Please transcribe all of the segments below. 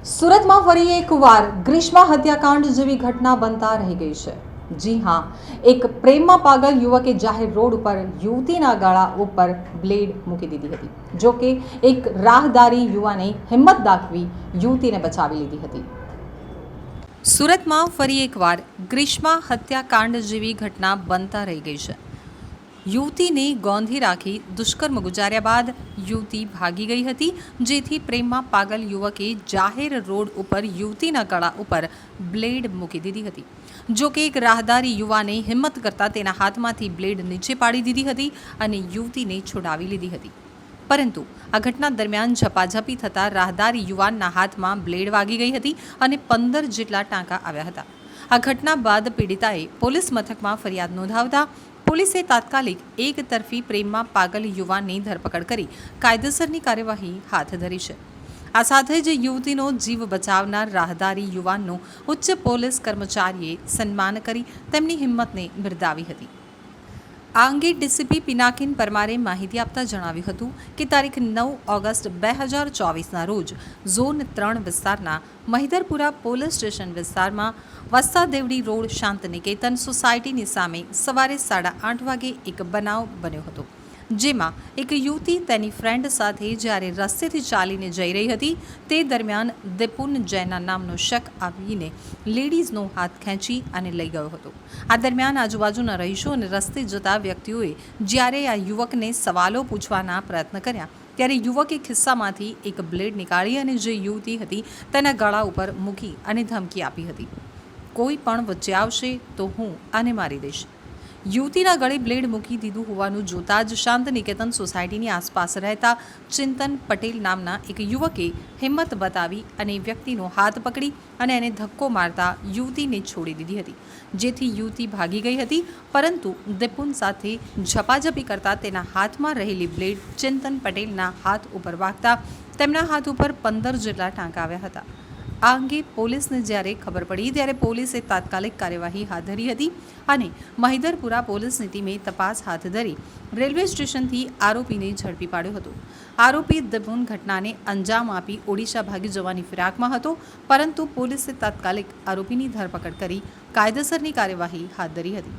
સુરતમાં ફરી એકવાર ગ્રીષ્મા હત્યાકાંડ જેવી ઘટના બનતા રહી ગઈ છે। જી હા, એક પ્રેમમાં પાગલ યુવકે જાહેર રોડ ઉપર યુવતીના ગળા ઉપર બ્લેડ મૂકી દીધી હતી। જો કે એક રાહદારી યુવાને હિંમત દાખવી યુવતીને બચાવી લીધી હતી। સુરતમાં ફરી એકવાર ગ્રીષ્મા હત્યાકાંડ જેવી ઘટના બનતા રહી ગઈ છે। યુવતીને ગોંધી રાખી દુષ્કર્મ ગુજાર્યા બાદ યુવતી ભાગી ગઈ હતી, જેથી પ્રેમમાં પાગલ યુવકે જાહેર રોડ ઉપર યુવતીના ગળા ઉપર બ્લેડ મૂકી દીધી હતી। જો કે એક રાહદારી યુવાને હિંમત કરતા તેના હાથમાંથી બ્લેડ નીચે પાડી દીધી હતી અને યુવતીને છોડાવી લીધી હતી। પરંતુ આ ઘટના દરમિયાન ઝપાઝપી થતાં રાહદારી યુવાનના હાથમાં બ્લેડ વાગી ગઈ હતી અને 15 જેટલા ટાંકા આવ્યા હતા। આ ઘટના બાદ પીડિતાએ પોલીસ મથકમાં ફરિયાદ નોંધાવતા પોલીસે તાત્કાલિક એક તરફી પ્રેમમાં પાગલ યુવાનની ધરપકડ કરી કાયદેસરની કાર્યવાહી હાથ ધરી છે। આ સાથે જ યુવતીનો જીવ બચાવનાર રાહદારી યુવાનનું ઉચ્ચ પોલીસ કર્મચારીએ સન્માન કરી તેમની હિંમતને બિરદાવી હતી। આ અંગે ડીસીપી પિનાકિન પરમારે માહિતી આપતા જણાવ્યું હતું કે તારીખ 9 ઓગસ્ટ 2024ના રોજ ઝોન 3 વિસ્તારના મહિધરપુરા પોલીસ સ્ટેશન વિસ્તારમાં વસ્તા દેવડી રોડ શાંતિનિકેતન સોસાયટીની સામે સવારે 8:30 વાગે એક બનાવ બન્યો હતો, જેમાં એક યુવતી તેની ફ્રેન્ડ સાથે જ્યારે રસ્તેથી ચાલીને જઈ રહી હતી તે દરમિયાન દિપુન જૈના નામનો શખ્સ આવીને લેડીઝનો હાથ ખેંચી અને લઈ ગયો હતો। આ દરમિયાન આજુબાજુના રહીશો અને રસ્તે જતા વ્યક્તિઓએ જ્યારે આ યુવકને સવાલો પૂછવાના પ્રયત્ન કર્યા ત્યારે યુવકે ખિસ્સામાંથી એક બ્લેડ નીકાળી અને જે યુવતી હતી તેના ગળા ઉપર મૂકી અને ધમકી આપી હતી, કોઈ પણ વચ્ચે આવશે તો હું આને મારી દઈશ। યુવતીના ગળે બ્લેડ મૂકી દીધું હોવાનું જોતા જ શાંતિનિકેતન સોસાયટીની આસપાસ રહેતા ચિંતન પટેલ નામના એક યુવકે હિંમત બતાવી અને વ્યક્તિનો હાથ પકડી અને એને ધક્કો મારતા યુવતીને છોડી દીધી હતી, જેથી યુવતી ભાગી ગઈ હતી। પરંતુ દિપુન સાથે ઝપાઝપી કરતા તેના હાથમાં રહેલી બ્લેડ ચિંતન પટેલના હાથ ઉપર વાગતા તેમના હાથ ઉપર 15 જેટલા ટાંકા આવ્યા હતા। આ અંગે પોલીસને જ્યારે ખબર પડી ત્યારે પોલીસે તાત્કાલિક કાર્યવાહી હાથ ધરી હતી અને મહિધરપુરા પોલીસની ટીમે તપાસ હાથ ધરી રેલવે સ્ટેશનથી આરોપીને ઝડપી પાડ્યો હતો। આરોપી દિપુન ઘટનાને અંજામ આપી ઓડિશા ભાગી જવાની ફિરાકમાં હતો, પરંતુ પોલીસે તાત્કાલિક આરોપીની ધરપકડ કરી કાયદેસરની કાર્યવાહી હાથ ધરી હતી।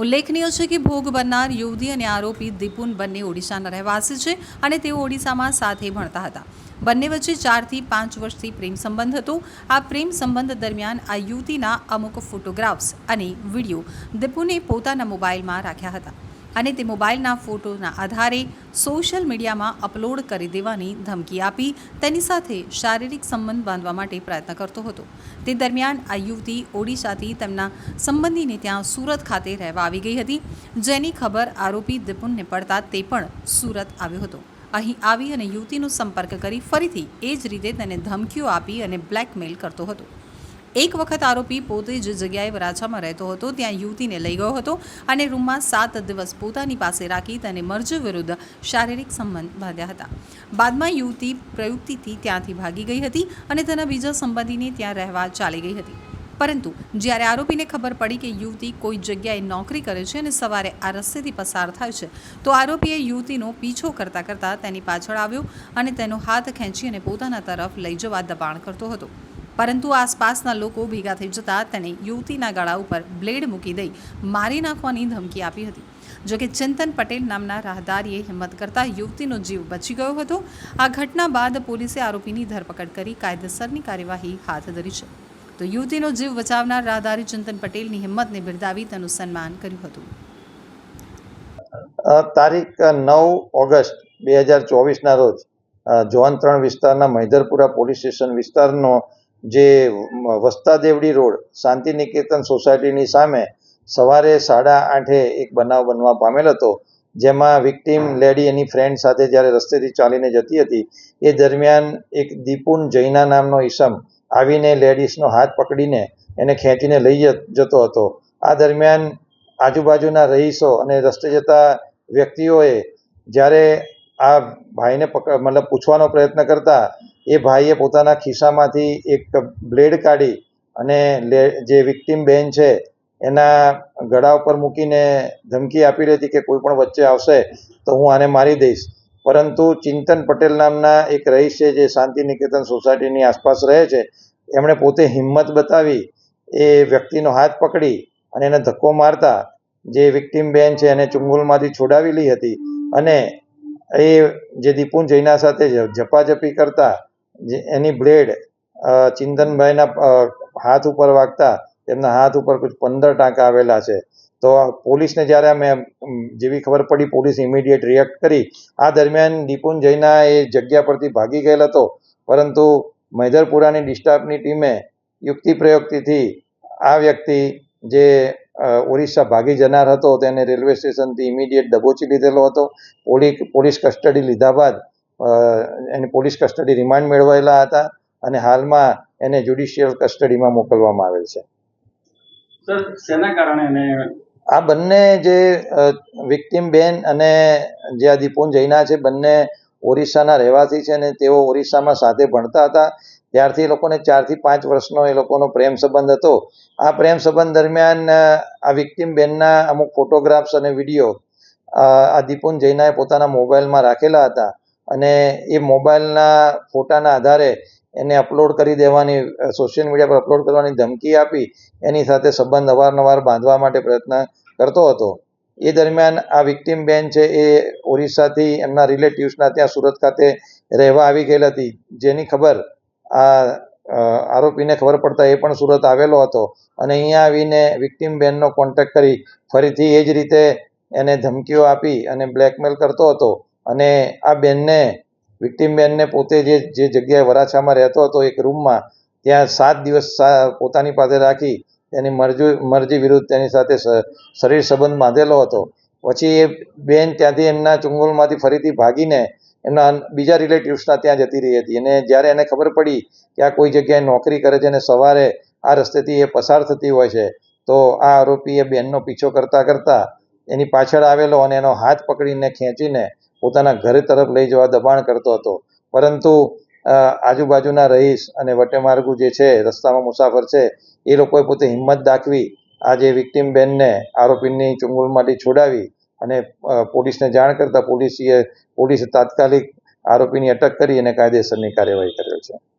ઉલ્લેખનીય છે કે ભોગ બનનાર યુવતી અને આરોપી દિપુન બંને ઓડિશાના રહેવાસી છે અને તેઓ ઓડિશામાં સાથે ભણતા હતા। બંને વચ્ચે 4 થી 5 વર્ષથી પ્રેમ સંબંધ હતો। આ પ્રેમ સંબંધ દરમિયાન આ યુવતીના અમુક ફોટોગ્રાફ્સ અને વિડીયો દિપુને પોતાના મોબાઈલમાં રાખ્યા હતા અને તે મોબાઈલના ફોટોના આધારે સોશિયલ મીડિયામાં અપલોડ કરી દેવાની ધમકી આપી તેની સાથે શારીરિક સંબંધ બાંધવા માટે પ્રયત્ન કરતો હતો। તે દરમિયાન આ યુવતી ઓડિશાથી તેમના સંબંધીને ત્યાં સુરત ખાતે રહેવા આવી ગઈ હતી, જેની ખબર આરોપી દિપુનને પડતા તે પણ સુરત આવ્યો હતો। અહીં આવી અને યુવતીનો સંપર્ક કરી ફરીથી એ જ રીતે તેને ધમકીઓ આપી અને બ્લેકમેલ કરતો હતો। એક વખત આરોપી પોતે જે જગ્યાએ વરાછામાં રહેતો હતો ત્યાં યુવતીને લઈ ગયો હતો અને રૂમમાં 7 દિવસ પોતાની પાસે રાખી તેને મરજી વિરુદ્ધ શારીરિક સંબંધ બાંધ્યા હતા। બાદમાં યુવતી પ્રયુક્તિથી ત્યાંથી ભાગી ગઈ હતી અને તેના બીજા સંબંધીને ત્યાં રહેવા ચાલી ગઈ હતી, પરંતુ જ્યારે આરોપીને ખબર પડી કે યુવતી કોઈ જગ્યાએ નોકરી કરે છે અને સવારે આ રસ્તેથી પસાર થાય છે તો આરોપીએ યુવતીનો પીછો કરતાં કરતાં તેની પાછળ આવ્યો અને તેનો હાથ ખેંચી અને પોતાના તરફ લઈ જવા દબાણ કરતો હતો, પરંતુ આસપાસના લોકો ભેગા થઈ જતાં તેને યુવતીના ગળા ઉપર બ્લેડ મૂકી દઈ મારી નાખવાની ધમકી આપી હતી। જોકે ચિંતન પટેલ નામના રાહદારીએ હિંમત કરતા યુવતીનો જીવ બચી ગયો હતો। આ ઘટના બાદ પોલીસે આરોપીની ધરપકડ કરી કાયદેસરની કાર્યવાહી હાથ ધરી છે। તો યુવતીનો જીવ બચાવનાર રાહદારી ચિંતન પટેલની હિંમતને બિરદાવી તેનું સન્માન કર્યું હતું। તારીખ 9 ઓગસ્ટ 2024ના રોજ ઝોન 3 વિસ્તારના મહિધરપુરા પોલીસ સ્ટેશન વિસ્તારનો જે વસ્તા દેવડી રોડ શાંતિનિકેતન સોસાયટીની સામે સવારે 8:30 એક બનાવ બનવા પામેલ હતો, જેમાં વિક્ટીમ લેડી એની ફ્રેન્ડ સાથે જ્યારે રસ્તેથી ચાલીને જતી હતી એ દરમિયાન એક દિપુન જૈના નામનો ઈસમ આવીને લેડીઝનો હાથ પકડીને એને ખેંચીને લઈ જતો હતો। આ દરમિયાન આજુબાજુના રહીશો અને રસ્તે જતા વ્યક્તિઓએ જ્યારે આ ભાઈને પૂછવાનો પ્રયત્ન કરતા એ ભાઈએ પોતાના ખિસ્સામાંથી એક બ્લેડ કાઢી અને જે વિક્ટીમ બેન છે એના ગળા ઉપર મૂકીને ધમકી આપી હતી કે કોઈ પણ વચ્ચે આવશે તો હું આને મારી દઈશ। પરંતુ ચિંતન પટેલ નામના એક રહીશ છે જે શાંતિ નિકેતન સોસાયટીની આસપાસ રહે છે, એમણે પોતે હિંમત બતાવી એ વ્યક્તિનો હાથ પકડી અને એને ધક્કો મારતા જે વિક્ટીમ બેન છે એને ચુંગલમાંથી છોડાવી લઈ હતી અને એ જે દીપુન જૈના સાથે ઝપાઝપી કરતા એની બ્લેડ ચિંતનભાઈના હાથ ઉપર વાગતા તેમના હાથ ઉપર કુછ 15 ટાંકા આવેલા છે. તો પોલીસને જ્યારે અમે જેવી ખબર પડી પોલીસ ઇમિડિયેટ રિએક્ટ કરી. આ દરમિયાન દીપુન જૈના એ જગ્યા પરથી ભાગી ગયેલ હતો, પરંતુ મૈધરપુરાની ડિસ્ટાફની ટીમે યુક્તિ પ્રયુક્તિથી આ વ્યક્તિ જે ઓરિસ્સા ભાગી જનાર હતો તેને રેલવે સ્ટેશનથી ઇમિડિયેટ દબોચી લીધેલો હતો. પોલીસ કસ્ટડી લીધા બાદ એની પોલીસ કસ્ટડી રિમાન્ડ મેળવેલા હતા અને હાલમાં એને જ્યુડિશિયલ કસ્ટડીમાં મોકલવામાં આવેલ છે. સર, શેના કારણે એને આ બંને જે વિક્ટીમ બેન અને જે આ દીપુન જૈના છે બંને ઓરિસ્સાના રહેવાસી છે અને તેઓ ઓરિસ્સામાં સાથે ભણતા હતા. ત્યારથી એ લોકોને 4 થી 5 વર્ષનો એ લોકોનો પ્રેમ સંબંધ હતો. આ પ્રેમ સંબંધ દરમિયાન આ વિક્ટીમ બેનના અમુક ફોટોગ્રાફ્સ અને વિડીયો આ દીપુન જૈનાએ પોતાના મોબાઈલમાં રાખેલા હતા અને એ મોબાઈલના ફોટાના આધારે એને અપલોડ કરી દેવાની, સોશિયલ મીડિયા પર અપલોડ કરવાની ધમકી આપી એની સાથે સંબંધ અવારનવાર બાંધવા માટે પ્રયત્ન કરતો હતો. એ દરમિયાન આ વિક્ટીમ બેન છે એ ઓરિસ્સાથી એમના રિલેટિવ્સના ત્યાં સુરત ખાતે રહેવા આવી ગયેલ હતી, જેની ખબર આ આરોપીને ખબર પડતા એ પણ સુરત આવેલો હતો અને અહીંયા આવીને વિક્ટીમ બેનનો કોન્ટેક્ટ કરી ફરીથી એ જ રીતે એને ધમકીઓ આપી અને બ્લેકમેલ કરતો હતો અને આ બેનને વિક્ટીમ બેનને પોતે જે જગ્યાએ વરાછામાં રહેતો હતો એક રૂમમાં ત્યાં 7 દિવસ પોતાની પાસે રાખી તેની મરજી વિરુદ્ધ તેની સાથે શરીર સંબંધ બાંધેલો હતો. પછી એ બેન ત્યાંથી એમના ચુંગલમાંથી ફરીથી ભાગીને એમના બીજા રિલેટિવ્સના ત્યાં જતી રહી હતી અને જ્યારે એને ખબર પડી કે આ કોઈ જગ્યાએ નોકરી કરે છે અને સવારે આ રસ્તેથી એ પસાર થતી હોય છે, તો આ આરોપીએ બેનનો પીછો કરતાં કરતાં એની પાછળ આવેલો અને એનો હાથ પકડીને ખેંચીને પોતાના ઘર તરફ લઈ જવા દબાણ કરતો હતો. પરંતુ આજુબાજુના રહીશ અને વટેમાર્ગુ જે છે રસ્તામાં મુસાફર છે એ લોકોએ પોતે હિંમત દાખવી આ જે વિક્ટીમ બેનને આરોપીની ચુંગલમાંથી છોડાવી અને પોલીસને જાણ કરતાં પોલીસે તાત્કાલિક આરોપીની અટક કરી અને કાયદેસરની કાર્યવાહી કરેલ છે.